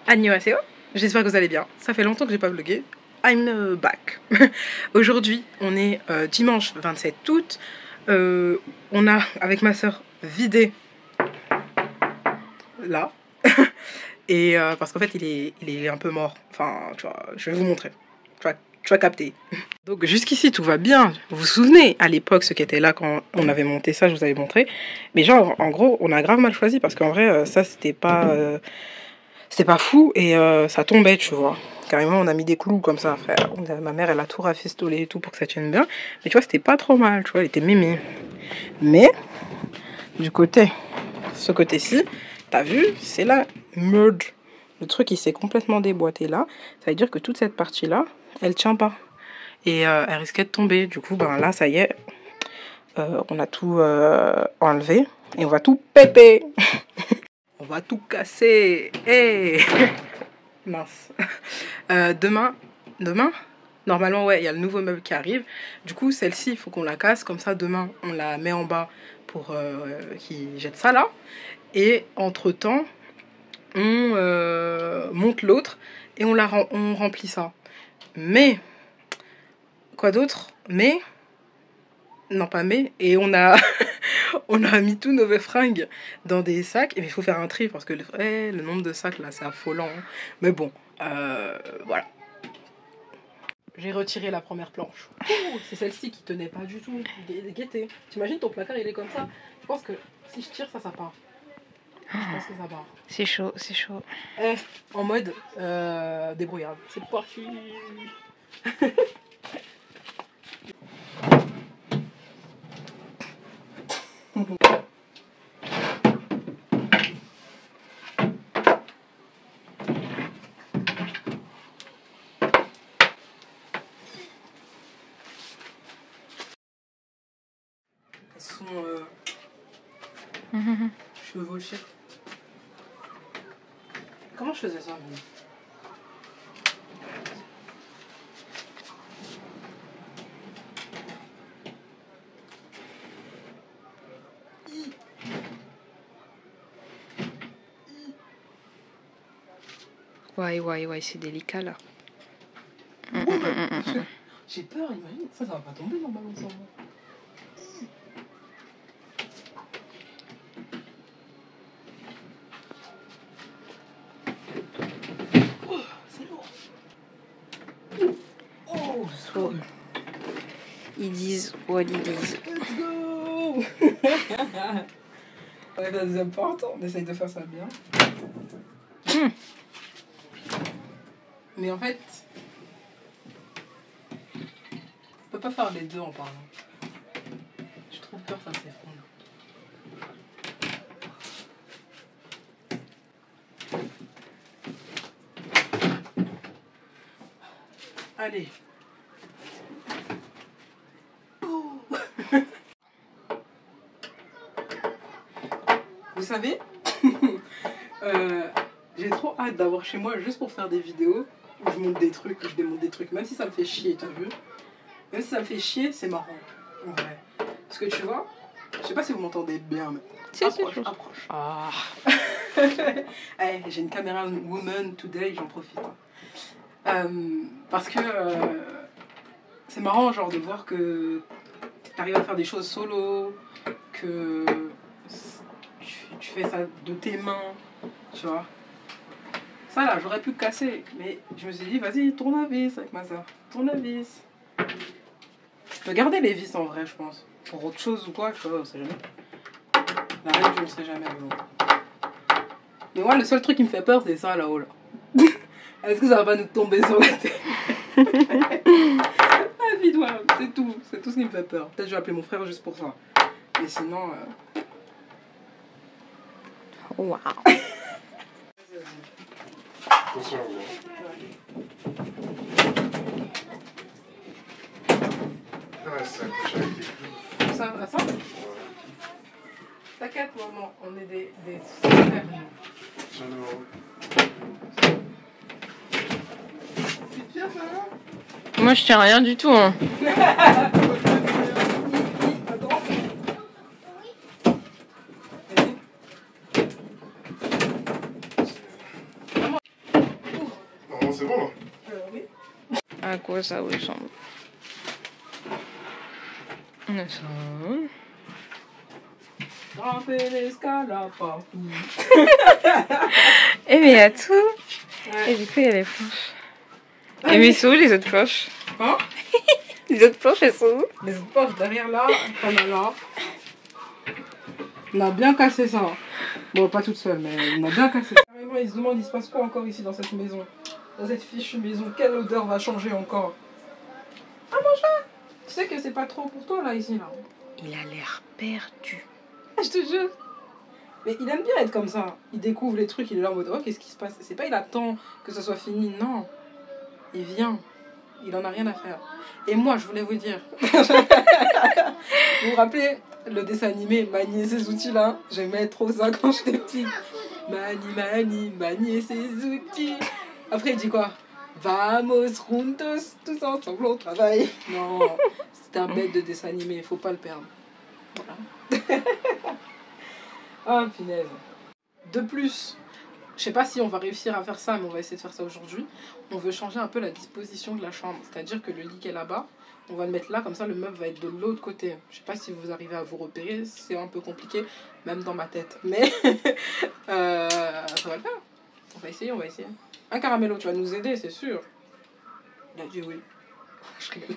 Annyeonghaseyo, j'espère que vous allez bien. Ça fait longtemps que j'ai pas vlogué. I'm back. Aujourd'hui, on est dimanche 27 août. On a, avec ma soeur, vidé là. Et parce qu'en fait, il est un peu mort. Enfin, tu vois, je vais vous montrer. Tu vas capter. Donc jusqu'ici, tout va bien. Vous vous souvenez, à l'époque, ceux qui étaient là quand on avait monté ça, je vous avais montré. Mais genre, en gros, on a grave mal choisi parce qu'en vrai, ça, c'était pas fou et ça tombait, tu vois. Carrément, on a mis des clous comme ça, frère. Ma mère, elle a tout rafistolé et tout pour que ça tienne bien. Mais tu vois, c'était pas trop mal, tu vois, elle était mémé. Mais, du côté, ce côté-ci, t'as vu, c'est la merge. Le truc, il s'est complètement déboîté là. Ça veut dire que toute cette partie-là, elle tient pas. Et elle risquait de tomber. Du coup, ben là, ça y est, on a tout enlevé. Et on va tout péter. On va tout casser. Hey. Mince. Demain, normalement, ouais, il y a le nouveau meuble qui arrive. Du coup, celle-ci, il faut qu'on la casse. Comme ça, demain, on la met en bas pour qu'il jette ça là. Et entre-temps, on monte l'autre et on remplit ça. Mais, quoi d'autre? Mais, non pas mais, et on a, on a mis tous nos fringues dans des sacs. Et il faut faire un tri parce que le nombre de sacs là, c'est affolant. Hein. Mais bon, voilà. J'ai retiré la première planche. Oh, c'est celle-ci qui tenait pas du tout. Guettez. T'imagines ton placard, il est comme ça. Je pense que si je tire, ça part. Je pense que ça part. C'est chaud, c'est chaud. En mode débrouillard. C'est parti. Elles sont chevauchées. Comment je faisais ça? Ouais, c'est délicat là. J'ai peur, imagine. Ça va pas tomber normalement sans moi. Oh, c'est lourd. Oh, So, ils disent what ils disent. Let's go. Ouais, c'est important. On essaye de faire ça bien. Mais en fait, on peut pas faire les deux en parlant. J'ai trop peur que ça s'effondre. Allez. Vous savez, j'ai trop hâte d'avoir chez moi juste pour faire des vidéos où je monte des trucs, où je démonte des trucs, même si ça me fait chier, t'as vu? Même si ça me fait chier, c'est marrant, en vrai. Parce que tu vois, je sais pas si vous m'entendez bien, mais approche. Ah. Hey, j'ai une caméra woman today, j'en profite. Parce que c'est marrant, genre, de voir que t'arrives à faire des choses solo, que tu fais ça de tes mains, tu vois. Ça là, j'aurais pu casser, mais je me suis dit, vas-y, tourne la vis avec ma soeur. Tourne la vis. Je peux garder les vis en vrai, je pense. Pour autre chose ou quoi, je sais pas, on sait jamais. La règle, je ne sais jamais, mais bon. Mais moi, le seul truc qui me fait peur, c'est ça là-haut là. Est-ce que ça va pas nous tomber sur la tête? Ah, vite-moi, c'est tout ce qui me fait peur. Peut-être que je vais appeler mon frère juste pour ça. Mais sinon. Wow. Attention, ouais, ça accroche avec les clous. Ça, à ça? Ouais. T'inquiète, maman, on est des super. Sur le haut. Tu tiens ça là? Moi je tiens rien du tout. Hein. una cosa usando. Eso. Grimper l'escalade partout. Et mais il y a tout. Ouais. Et du coup, il y a les planches. Et mais ils sont où les autres planches? Hein? Les autres planches, elles sont où? Les autres poches derrière là, on a là. On a bien cassé ça. Bon, pas toute seule, mais on a bien cassé ça. Carrément, ils se demandent, il se passe quoi encore ici dans cette maison? Dans cette fichue maison, quelle odeur va changer encore? Ah mon chat! Tu sais que c'est pas trop pour toi là, ici, là. Il a l'air perdu. Je te jure. Mais il aime bien être comme ça. Il découvre les trucs, il est là en mode, oh, qu'est-ce qui se passe? C'est pas il attend que ça soit fini, non. Il vient. Il en a rien à faire. Et moi, je voulais vous dire. Vous vous rappelez le dessin animé Manier ses outils là? J'aimais trop ça quand j'étais petite. Manier ses outils. Après, il dit quoi? Vamos juntos, tous ensemble on travaille. Non, c'est un bête de dessin animé, faut pas le perdre. Voilà. Ah, punaise. De plus, je sais pas si on va réussir à faire ça, mais on va essayer de faire ça aujourd'hui. On veut changer un peu la disposition de la chambre. C'est-à-dire que le lit qui est là-bas, on va le mettre là, comme ça le meuble va être de l'autre côté. Je sais pas si vous arrivez à vous repérer, c'est un peu compliqué, même dans ma tête. Mais ça va le faire. On va essayer, on va essayer. Un caramello, tu vas nous aider, c'est sûr. Il a dit oui. Je rigole.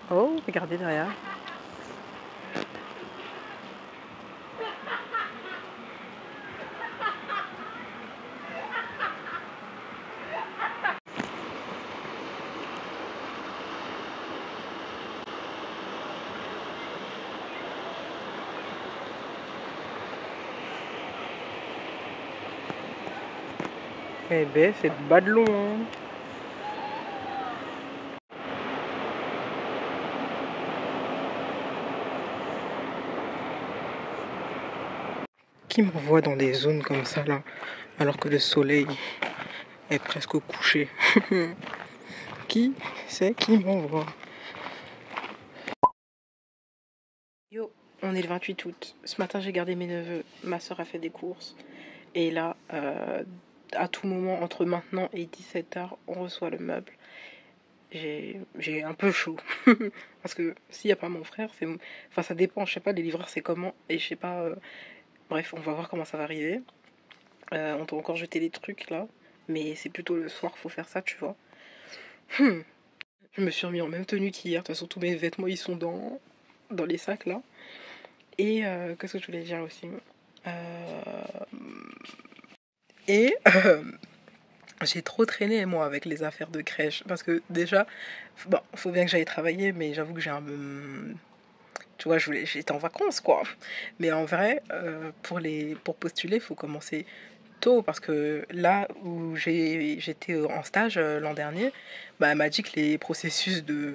Oh, regardez derrière. Eh ben, c'est bas de long. Qui m'envoie dans des zones comme ça là, alors que le soleil est presque couché? Qui c'est qui m'envoie? Yo, on est le 28 août. Ce matin, j'ai gardé mes neveux. Ma soeur a fait des courses. Et là, à tout moment, entre maintenant et 17h, on reçoit le meuble. J'ai un peu chaud. Parce que s'il n'y a pas mon frère, c'est... Enfin, ça dépend. Je sais pas, les livreurs, c'est comment. Et je sais pas... Bref, on va voir comment ça va arriver. On doit encore jeter les trucs, là. Mais c'est plutôt le soir, faut faire ça, tu vois. Je me suis remis en même tenue qu'hier. De toute façon, tous mes vêtements, ils sont dans les sacs, là. Et qu'est-ce que je voulais dire aussi j'ai trop traîné, moi, avec les affaires de crèche. Parce que déjà, bon, faut bien que j'aille travailler, mais j'avoue que j'ai un... Tu vois, j'étais en vacances, quoi. Mais en vrai, pour postuler, il faut commencer tôt. Parce que là où j'étais en stage l'an dernier, bah, elle m'a dit que les processus de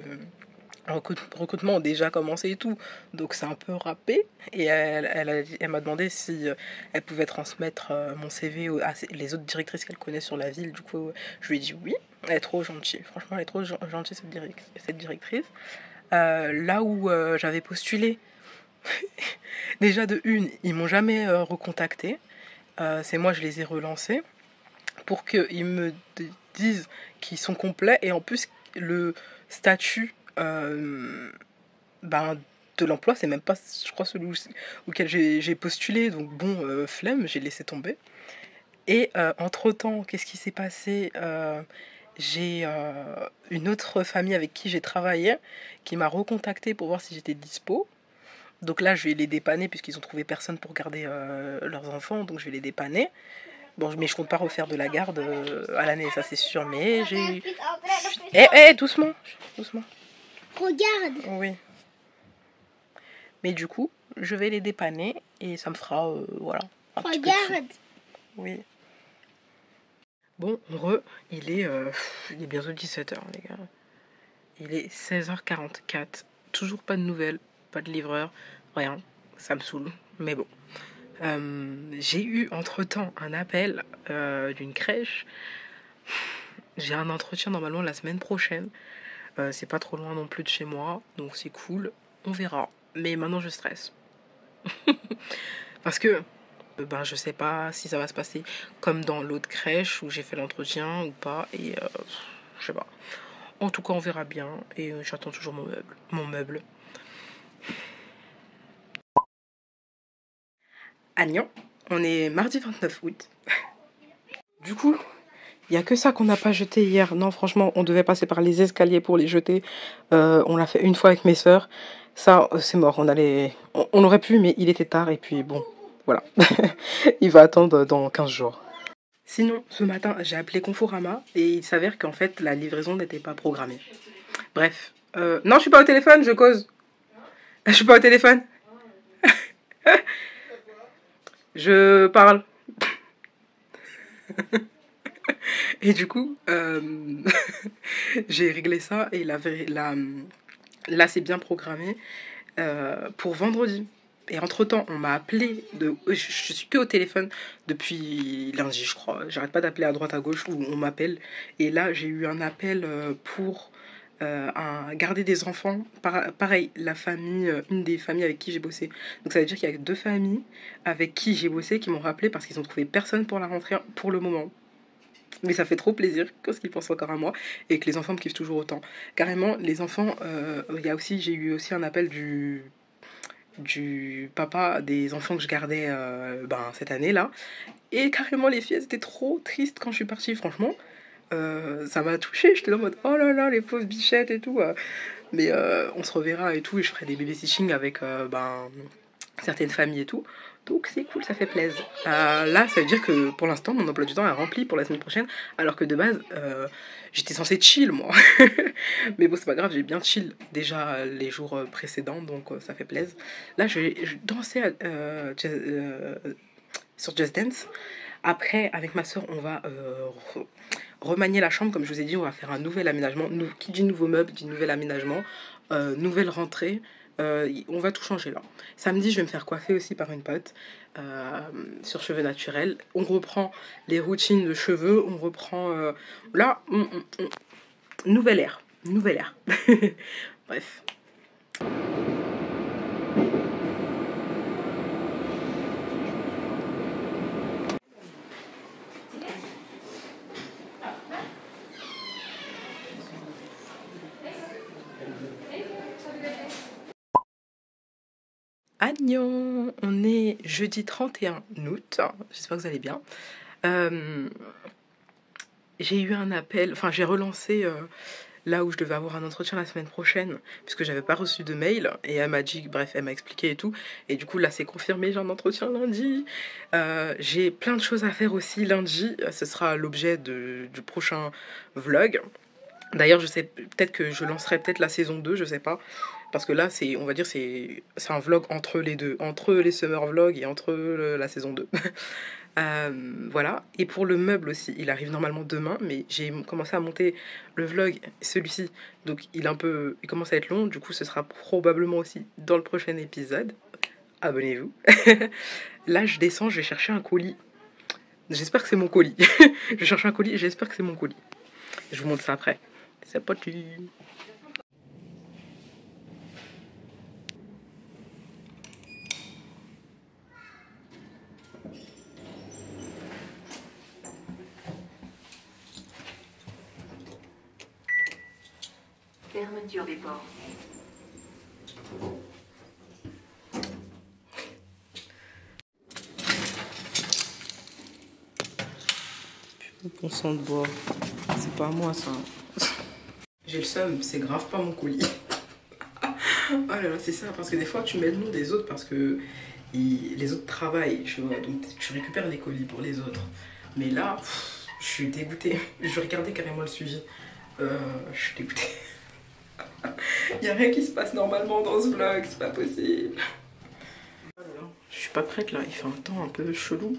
recrutement ont déjà commencé et tout. Donc c'est un peu râpé. Et elle m'a demandé si elle pouvait transmettre mon CV à les autres directrices qu'elle connaît sur la ville. Du coup, je lui ai dit oui. Elle est trop gentille. Franchement, elle est trop gentille, cette directrice. Là où j'avais postulé, déjà de une, ils m'ont jamais recontacté. C'est moi, je les ai relancés pour qu'ils me disent qu'ils sont complets. Et en plus, le statut de l'emploi, c'est même pas, je crois, celui auquel j'ai postulé. Donc bon, flemme, j'ai laissé tomber. Et entre-temps, qu'est-ce qui s'est passé? J'ai une autre famille avec qui j'ai travaillé qui m'a recontacté pour voir si j'étais dispo. Donc là, je vais les dépanner puisqu'ils ont trouvé personne pour garder leurs enfants. Donc je vais les dépanner. Bon, mais je compte pas refaire de la garde à l'année, ça c'est sûr. Mais j'ai... Doucement, doucement. Regarde. Oui. Mais du coup, je vais les dépanner et ça me fera, voilà, un petit peu de sous. Regarde. Oui. Bon, il est bientôt 17h, les gars. Il est 16h44. Toujours pas de nouvelles, pas de livreur, rien. Ça me saoule, mais bon. J'ai eu entre-temps un appel d'une crèche. J'ai un entretien normalement la semaine prochaine. C'est pas trop loin non plus de chez moi, donc c'est cool. On verra. Mais maintenant je stresse. Parce que ben, je sais pas si ça va se passer comme dans l'autre crèche où j'ai fait l'entretien ou pas. Et je sais pas. En tout cas, on verra bien. Et j'attends toujours mon meuble. À Nyon, on est mardi 29 août. Du coup, il n'y a que ça qu'on n'a pas jeté hier. Non, franchement, on devait passer par les escaliers pour les jeter. On l'a fait une fois avec mes sœurs. Ça, c'est mort. On aurait pu, mais il était tard. Et puis, bon, voilà. Il va attendre dans 15 jours. Sinon, ce matin, j'ai appelé Conforama. Et il s'avère qu'en fait, la livraison n'était pas programmée. Bref. Non, je suis pas au téléphone, je cause. Je suis pas au téléphone. Je parle. Et du coup, j'ai réglé ça et là c'est bien programmé pour vendredi. Et entre-temps, on m'a appelé, je suis que au téléphone depuis lundi, je crois. J'arrête pas d'appeler à droite à gauche où on m'appelle. Et là, j'ai eu un appel pour garder des enfants. Pareil, la famille, une des familles avec qui j'ai bossé. Donc ça veut dire qu'il y a 2 familles avec qui j'ai bossé qui m'ont rappelé parce qu'ils ont trouvé personne pour la rentrée pour le moment. Mais ça fait trop plaisir parce qu'ils pensent encore à moi et que les enfants me kiffent toujours autant. Carrément, les enfants, j'ai eu aussi un appel du papa des enfants que je gardais cette année-là. Et carrément, les filles, elles étaient trop tristes quand je suis partie, franchement. Ça m'a touchée, j'étais en mode oh là là, les pauvres bichettes et tout. Mais on se reverra et tout, et je ferai des babysitting avec certaines familles et tout. Donc c'est cool, ça fait plaisir. Là, ça veut dire que pour l'instant, mon emploi du temps est rempli pour la semaine prochaine, alors que de base, j'étais censée chill, moi. Mais bon, c'est pas grave, j'ai bien chill déjà les jours précédents, donc ça fait plaisir. Là, je vais danser sur Just Dance. Après, avec ma soeur, on va remanier la chambre, comme je vous ai dit, on va faire un nouvel aménagement. Qui dit nouveau meuble, dit nouvel aménagement, nouvelle rentrée. On va tout changer là. Samedi, je vais me faire coiffer aussi par une pote sur cheveux naturels. On reprend les routines de cheveux. On reprend là, nouvelle ère. Nouvelle ère. Bref. À Nyon, on est jeudi 31 août, j'espère que vous allez bien. J'ai eu un appel, enfin j'ai relancé là où je devais avoir un entretien la semaine prochaine, puisque j'avais pas reçu de mail, et elle m'a dit, bref, elle m'a expliqué et tout, et du coup là c'est confirmé, j'ai un entretien lundi. J'ai plein de choses à faire aussi lundi, ce sera l'objet du prochain vlog. D'ailleurs, je sais peut-être que je lancerai peut-être la saison 2, je sais pas. Parce que là, on va dire, c'est un vlog entre les deux. Entre les summer vlogs et entre la saison 2. Voilà. Et pour le meuble aussi, il arrive normalement demain. Mais j'ai commencé à monter le vlog, celui-ci. Donc, il commence à être long. Du coup, ce sera probablement aussi dans le prochain épisode. Abonnez-vous. Là, je descends, je vais chercher un colis. J'espère que c'est mon colis. Je cherche un colis, j'espère que c'est mon colis. Je vous montre ça après. C'est parti. Fermeture des portes. Bon sang de bois. C'est pas moi ça. J'ai le seum, c'est grave pas mon colis. Oh là là, c'est ça, parce que des fois tu mets le nom des autres parce que les autres travaillent, tu vois, donc tu récupères les colis pour les autres. Mais là, je suis dégoûtée. Je regardais carrément le suivi. Je suis dégoûtée. Il n'y a rien qui se passe normalement dans ce vlog, c'est pas possible. Oh là là, je suis pas prête là, il fait un temps un peu chelou.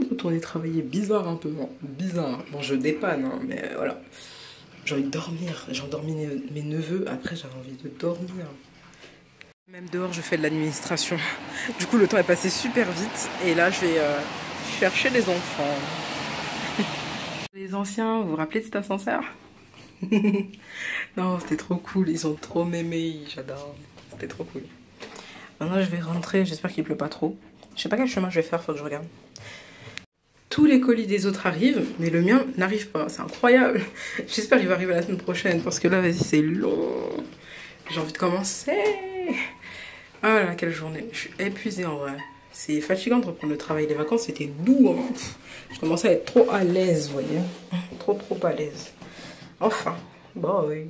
Retourner travailler, bizarre un peu, hein. Bizarre. Bon, je dépanne, hein, mais voilà. J'ai envie de dormir. J'ai endormi mes neveux. Après, j'avais envie de dormir. Même dehors, je fais de l'administration. Du coup, le temps est passé super vite. Et là, je vais chercher les enfants. Les anciens, vous vous rappelez de cet ascenseur? Non, c'était trop cool. Ils ont trop m'aimé. J'adore. C'était trop cool. Maintenant, je vais rentrer. J'espère qu'il pleut pas trop. Je sais pas quel chemin je vais faire. Faut que je regarde. Tous les colis des autres arrivent, mais le mien n'arrive pas. C'est incroyable. J'espère qu'il va arriver la semaine prochaine. Parce que là, vas-y, c'est long. J'ai envie de commencer. Ah là, quelle journée. Je suis épuisée en vrai. C'est fatigant de reprendre le travail. Les vacances, c'était doux. Hein. Je commençais à être trop à l'aise, vous voyez. Trop à l'aise. Enfin, bah oui.